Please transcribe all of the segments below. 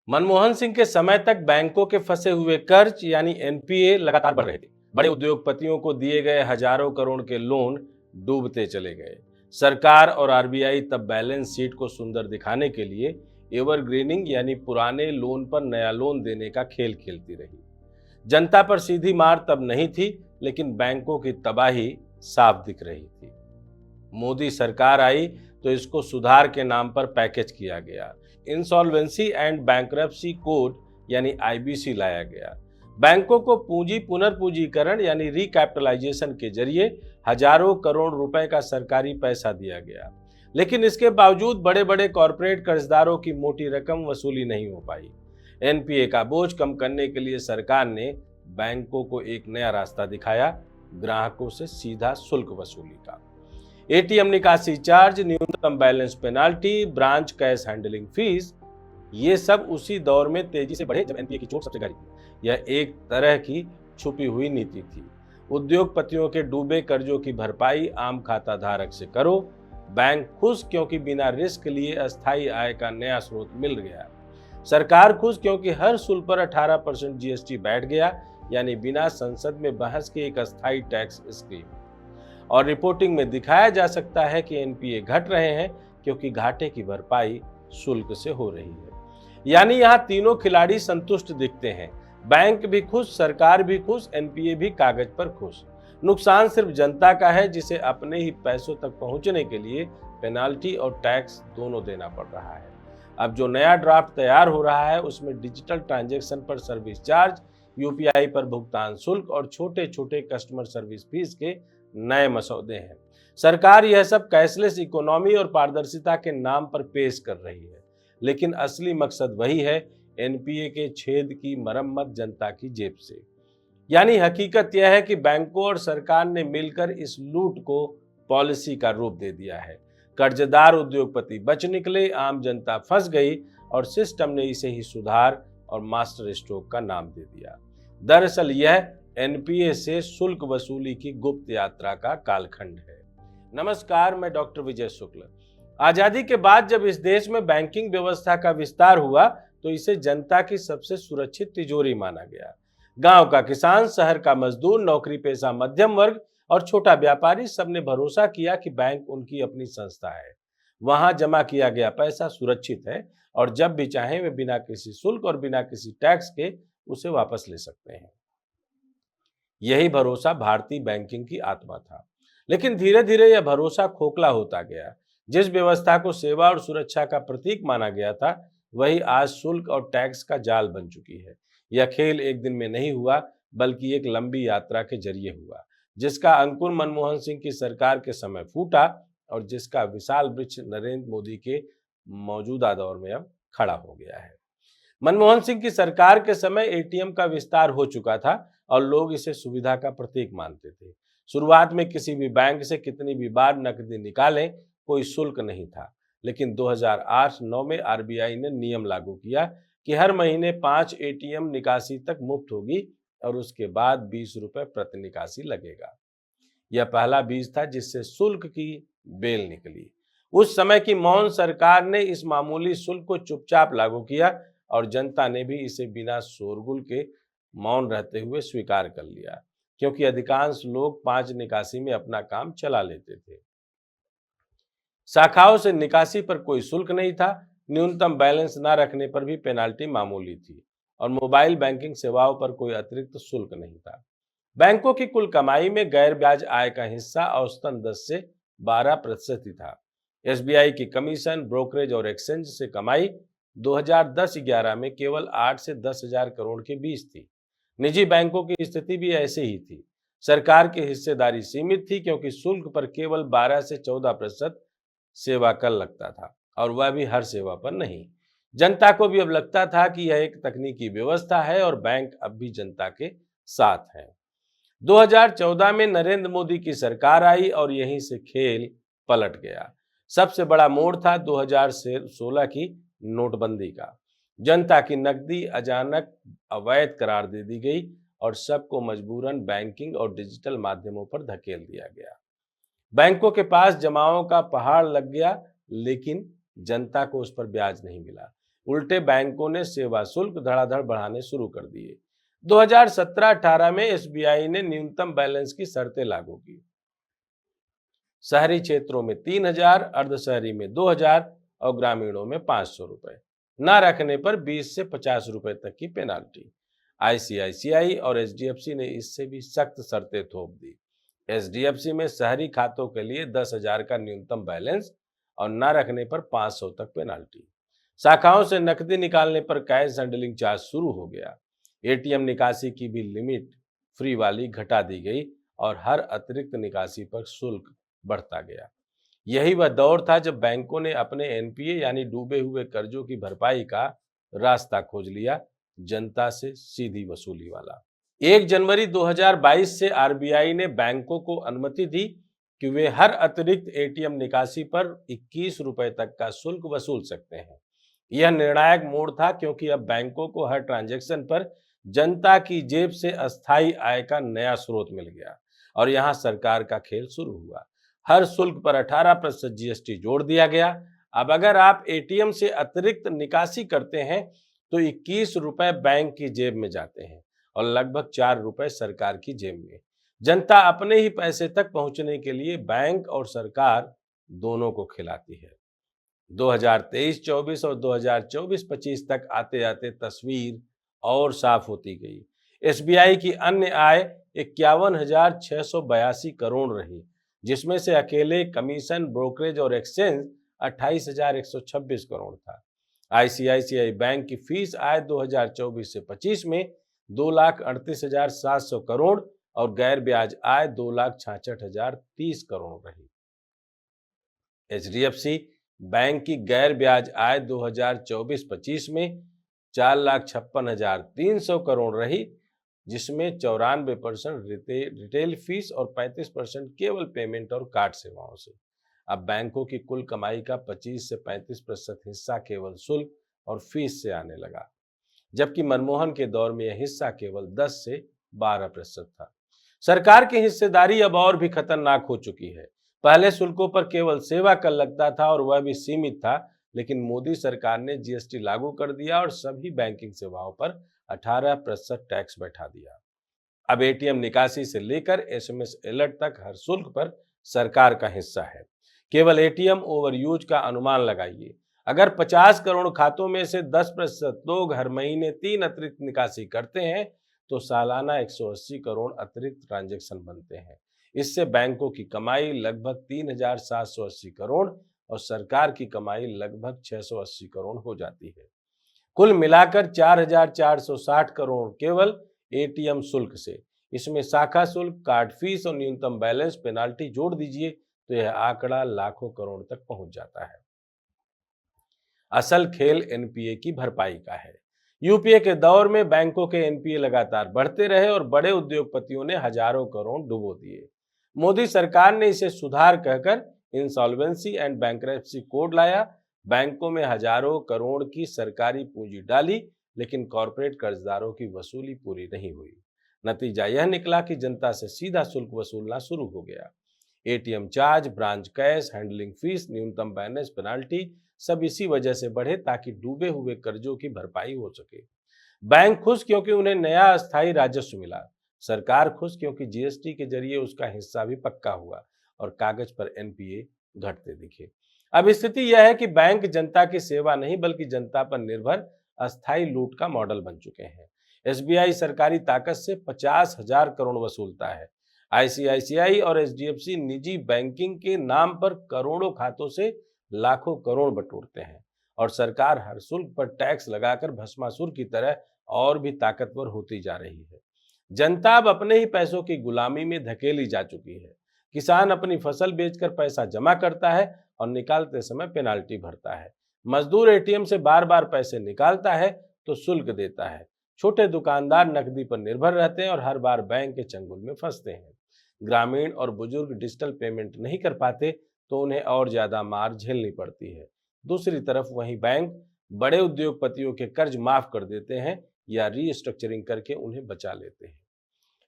मनमोहन सिंह के समय तक बैंकों के फंसे हुए कर्ज यानी एनपीए लगातार बढ़ रहे थे। बड़े उद्योगपतियों को दिए गए हजारों करोड़ के लोन डूबते चले गए। सरकार और आरबीआई तब बैलेंस शीट को सुंदर दिखाने के लिए एवरग्रीनिंग यानी पुराने लोन पर नया लोन देने का खेल खेलती रही। जनता पर सीधी मार तब नहीं थी, लेकिन बैंकों की तबाही साफ दिख रही थी। मोदी सरकार आई तो इसको सुधार के नाम पर पैकेज किया गया। इंसॉल्वेंसी एंड बैंक्रप्सी कोड यानी आईबीसी लाया गया। बैंकों को पूंजी पुनर्पूंजीकरण यानी रिकैपिटलाइजेशन के जरिए हजारों करोड़ रुपए का सरकारी पैसा दिया गया। लेकिन इसके बावजूद बड़े बड़े कॉरपोरेट कर्जदारों की मोटी रकम वसूली नहीं हो पाई। एनपीए का बोझ कम करने के लिए सरकार ने बैंकों को एक नया रास्ता दिखाया, ग्राहकों से सीधा शुल्क वसूली का। एटीएम निकासी चार्ज, न्यूनतम balance penalty, branch cash handling fees, ये सब उसी दौर में तेजी से बढ़े जब एनपीए की चोट सबसे गहरी थी। यह एक तरह की छुपी हुई नीति थी। उद्योगपतियों के डूबे कर्जों की भरपाई आम खाता धारक से करो। बैंक खुश क्योंकि बिना रिस्क लिए अस्थायी आय का नया स्रोत मिल गया। सरकार खुश क्योंकि हर शुल्क पर 18% जीएसटी बैठ गया, यानी बिना संसद में बहस के एक अस्थायी टैक्स स्कीम। और रिपोर्टिंग में दिखाया जा सकता है कि एनपीए घट रहे हैं क्योंकि घाटे की भरपाई शुल्क से हो रही है। यानी यहाँ तीनों खिलाड़ी संतुष्ट दिखते हैं। बैंक भी खुश, सरकार भी खुश, एनपीए भी कागज पर खुश। नुकसान सिर्फ जनता का है, जिसे अपने ही पैसों तक पहुंचने के लिए पेनाल्टी और टैक्स दोनों देना पड़ रहा है। अब जो नया ड्राफ्ट तैयार हो रहा है उसमें डिजिटल ट्रांजैक्शन पर सर्विस चार्ज, यूपीआई पर भुगतान शुल्क और छोटे छोटे कस्टमर सर्विस फीस के नए मसौदे हैं। सरकार यह सब कैशलेस इकोनॉमी और पारदर्शिता के नाम पर पेश कर रही है, लेकिन असली मकसद वही है, एनपीए के छेद की मरम्मत जनता की जेब से। यानी हकीकत यह है कि बैंकों और सरकार ने मिलकर इस लूट को पॉलिसी का रूप दे दिया है। कर्जदार उद्योगपति बच निकले, आम जनता फंस गई और सिस्टम ने इसे ही सुधार और मास्टर स्ट्रोक का नाम दे दिया। दरअसल यह एनपीए से शुल्क वसूली की गुप्त यात्रा का कालखंड है। नमस्कार, मैं डॉक्टर विजय शुक्ल। आजादी के बाद जब इस देश में बैंकिंग व्यवस्था का विस्तार हुआ तो इसे जनता की सबसे सुरक्षित तिजोरी माना गया। गांव का किसान, शहर का मजदूर, नौकरी पेशा मध्यम वर्ग और छोटा व्यापारी सबने भरोसा किया कि बैंक उनकी अपनी संस्था है। वहां जमा किया गया पैसा सुरक्षित है और जब भी चाहें वे बिना किसी शुल्क और बिना किसी टैक्स के उसे वापस ले सकते हैं। यही भरोसा भारतीय बैंकिंग की आत्मा था। लेकिन धीरे धीरे यह भरोसा खोखला होता गया। जिस व्यवस्था को सेवा और सुरक्षा का प्रतीक माना गया था, वही आज शुल्क और टैक्स का जाल बन चुकी है। यह खेल एक दिन में नहीं हुआ, बल्कि एक लंबी यात्रा के जरिए हुआ, जिसका अंकुर मनमोहन सिंह की सरकार के समय फूटा और जिसका विशाल वृक्ष नरेंद्र मोदी के मौजूदा दौर में अब खड़ा हो गया है। मनमोहन सिंह की सरकार के समय एटीएम का विस्तार हो चुका था और लोग इसे सुविधा का प्रतीक मानते थे। शुरुआत में किसी भी बैंक से कितनी भी बार नकदी निकालें कोई शुल्क नहीं था, लेकिन 2008-9 में आरबीआई ने नियम लागू किया कि हर महीने 5 एटीएम निकासी तक मुफ्त होगी और उसके बाद 20 रुपए प्रति निकासी लगेगा। यह पहला बीज था जिससे शुल्क की बेल निकली। उस समय की मौन सरकार ने इस मामूली शुल्क को चुपचाप लागू किया और जनता ने भी इसे बिना शोरगुल के मौन रहते हुए स्वीकार कर लिया, क्योंकि अधिकांश लोग 5 निकासी में अपना काम चला लेते थे। शाखाओं से निकासी पर कोई शुल्क नहीं था, न्यूनतम बैलेंस न रखने पर भी पेनाल्टी मामूली थी और मोबाइल बैंकिंग सेवाओं पर कोई अतिरिक्त शुल्क नहीं था। बैंकों की कुल कमाई में गैर ब्याज आय का हिस्सा औसतन 10 से 12% ही था। एसबीआई की कमीशन, ब्रोकरेज और एक्सचेंज से कमाई 2010-11 में केवल 8 से 10 हजार करोड़ के बीच थी। निजी बैंकों की स्थिति भी ऐसे ही थी। सरकार की हिस्सेदारी सीमित थी क्योंकि शुल्क पर केवल 12 से 14% सेवा कर लगता था और वह भी हर सेवा पर नहीं। जनता को भी अब लगता था कि यह एक तकनीकी व्यवस्था है और बैंक अब भी जनता के साथ है। 2014 में नरेंद्र मोदी की सरकार आई और यहीं से खेल पलट गया। सबसे बड़ा मोड़ था 2016 की नोटबंदी का। जनता की नकदी अचानक अवैध करार दे दी गई और सबको मजबूरन बैंकिंग और डिजिटल माध्यमों पर धकेल दिया गया। बैंकों के पास जमाओं का पहाड़ लग गया, लेकिन जनता को उस पर ब्याज नहीं मिला। उल्टे बैंकों ने सेवा शुल्क धड़ाधड़ बढ़ाने शुरू कर दिए। 2017-18 में एसबीआई ने न्यूनतम बैलेंस की शर्तें लागू की। शहरी क्षेत्रों में 3,000, अर्धशहरी में 2,000 और ग्रामीणों में 500 रुपए। न रखने पर 20 से 50 रुपए तक की पेनाल्टी। आईसीआईसीआई और एचडीएफसी ने इससे भी सख्त शर्तें थोप दी। एचडीएफसी में शहरी खातों के लिए 10,000 का न्यूनतम बैलेंस और न रखने पर 500 तक पेनाल्टी। शाखाओं से नकदी निकालने पर कैश हैंडलिंग चार्ज शुरू हो गया। एटीएम निकासी की भी लिमिट फ्री वाली घटा दी गई और हर अतिरिक्त निकासी पर शुल्क बढ़ता गया। यही वह दौर था जब बैंकों ने अपने एनपीए यानी डूबे हुए कर्जों की भरपाई का रास्ता खोज लिया, जनता से सीधी वसूली वाला। 1 जनवरी 2022 से आरबीआई ने बैंकों को अनुमति दी कि वे हर अतिरिक्त एटीएम निकासी पर 21 रुपए तक का शुल्क वसूल सकते हैं। यह निर्णायक मोड़ था क्योंकि अब बैंकों को हर ट्रांजैक्शन पर जनता की जेब से अस्थायी आय का नया स्रोत मिल गया और यहां सरकार का खेल शुरू हुआ। हर शुल्क पर 18% जीएसटी जोड़ दिया गया। अब अगर आप एटीएम से अतिरिक्त निकासी करते हैं तो 21 रुपए बैंक की जेब में जाते हैं और लगभग 4 रुपए सरकार की जेब में। जनता अपने ही पैसे तक पहुंचने के लिए बैंक और सरकार दोनों को खिलाती है। 2023-24 और 2024-25 तक आते आते तस्वीर और साफ होती गई। एसबीआई की अन्य आय 51,682 करोड़ रही, जिसमें से अकेले कमीशन, ब्रोकरेज और एक्सचेंज 28,126 करोड़ था। आईसीआईसीआई बैंक की फीस आय 2024 से 25 में 2,38,700 करोड़ और गैर ब्याज आय 2,66,030 करोड़ रही। एचडीएफसी बैंक की गैर ब्याज आय 2024-25 में 4,56,300 करोड़ रही, जिसमें 94% रिटेल फीस और 35% केवल पेमेंट और कार्ड सेवाओं से। अब बैंकों की कुल कमाई का 25 से 35% हिस्सा केवल शुल्क और फीस से आने लगा, जबकि मनमोहन के दौर में यह हिस्सा केवल 10 से 12% था। सरकार की हिस्सेदारी अब और भी खतरनाक हो चुकी है। पहले शुल्कों पर केवल सेवा कर लगता था और वह भी सीमित था, लेकिन मोदी सरकार ने जीएसटी लागू कर दिया और सभी बैंकिंग सेवाओं पर 18% टैक्स बैठा दिया। अब एटीएम निकासी से लेकर एसएमएस अलर्ट तक हर शुल्क पर सरकार का हिस्सा है। केवल एटीएम ओवरयूज का अनुमान लगाइए। अगर 50 करोड़ खातों में से 10% लोग हर महीने 3 अतिरिक्त निकासी करते हैं तो सालाना 180 करोड़ अतिरिक्त ट्रांजैक्शन बनते हैं। इससे बैंकों की कमाई लगभग 3,780 करोड़ और सरकार की कमाई लगभग 680 करोड़ हो जाती है। कुल मिलाकर 4,460 करोड़ केवल एटीएम शुल्क से। इसमें शाखा शुल्क, कार्ड फीस और न्यूनतम बैलेंस पेनाल्टी जोड़ दीजिए तो यह आंकड़ा लाखों करोड़ तक पहुंच जाता है। असल खेल एनपीए की भरपाई का है। यूपीए के दौर में बैंकों के एनपीए लगातार बढ़ते रहे और बड़े उद्योगपतियों ने हजारों करोड़ डुबो दिए। मोदी सरकार ने इसे सुधार कहकर इंसॉल्वेंसी एंड बैंक्रप्सी कोड लाया। बैंकों में हजारों करोड़ की सरकारी पूंजी डाली, लेकिन कॉरपोरेट कर्जदारों की वसूली पूरी नहीं हुई। नतीजा यह निकला कि जनता से सीधा शुल्क वसूलना शुरू हो गया। ATM charge, branch cash handling fees, न्यूनतम बैलेंस, पेनाल्टी सब इसी वजह से बढ़े ताकि डूबे हुए कर्जों की भरपाई हो सके। बैंक खुश क्योंकि उन्हें नया अस्थायी राजस्व मिला। सरकार खुश क्योंकि जीएसटी के जरिए उसका हिस्सा भी पक्का हुआ और कागज पर एनपीए घटते दिखे। अब स्थिति यह है कि बैंक जनता की सेवा नहीं बल्कि जनता पर निर्भर अस्थायी लूट का मॉडल बन चुके हैं। एसबीआई सरकारी ताकत से 50,000 करोड़ वसूलता है। आईसीआईसीआई और एचडीएफसी निजी बैंकिंग के नाम पर करोड़ों खातों से लाखों करोड़ बटोरते हैं और सरकार हर शुल्क पर टैक्स लगाकर भस्मासुर की तरह और भी ताकतवर होती जा रही है। जनता अब अपने ही पैसों की गुलामी में धकेली जा चुकी है। किसान अपनी फसल बेचकर पैसा जमा करता है और निकालते समय पेनाल्टी भरता है। मजदूर एटीएम से बार बार पैसे निकालता है तो शुल्क देता है। छोटे दुकानदार नकदी पर निर्भर रहते हैं और हर बार बैंक के चंगुल में फंसते हैं। ग्रामीण और बुजुर्ग डिजिटल पेमेंट नहीं कर पाते तो उन्हें और ज्यादा मार झेलनी पड़ती है। दूसरी तरफ वहीं बैंक बड़े उद्योगपतियों के कर्ज माफ कर देते हैं या रीस्ट्रक्चरिंग करके उन्हें बचा लेते हैं।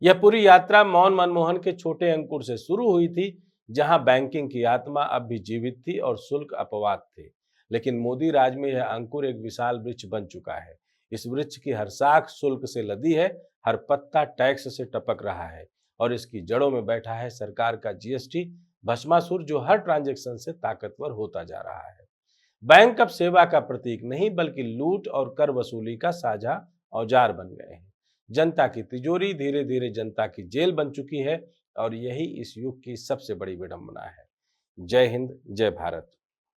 यह पूरी यात्रा मौन मनमोहन के छोटे अंकुर से शुरू हुई थी, जहां बैंकिंग की आत्मा अब भी जीवित थी और शुल्क अपवाद थे। लेकिन मोदी राज में यह अंकुर एक विशाल वृक्ष बन चुका है। इस वृक्ष की हर शाख शुल्क से लदी है, हर पत्ता टैक्स से टपक रहा है और इसकी जड़ों में बैठा है सरकार का जीएसटी भस्मासुर, जो हर ट्रांजैक्शन से ताकतवर होता जा रहा है। बैंक अब सेवा का प्रतीक नहीं बल्कि लूट और कर वसूली का साझा औजार बन गए हैं। जनता की तिजोरी धीरे धीरे जनता की जेल बन चुकी है और यही इस युग की सबसे बड़ी विडंबना है। जय हिंद, जय भारत।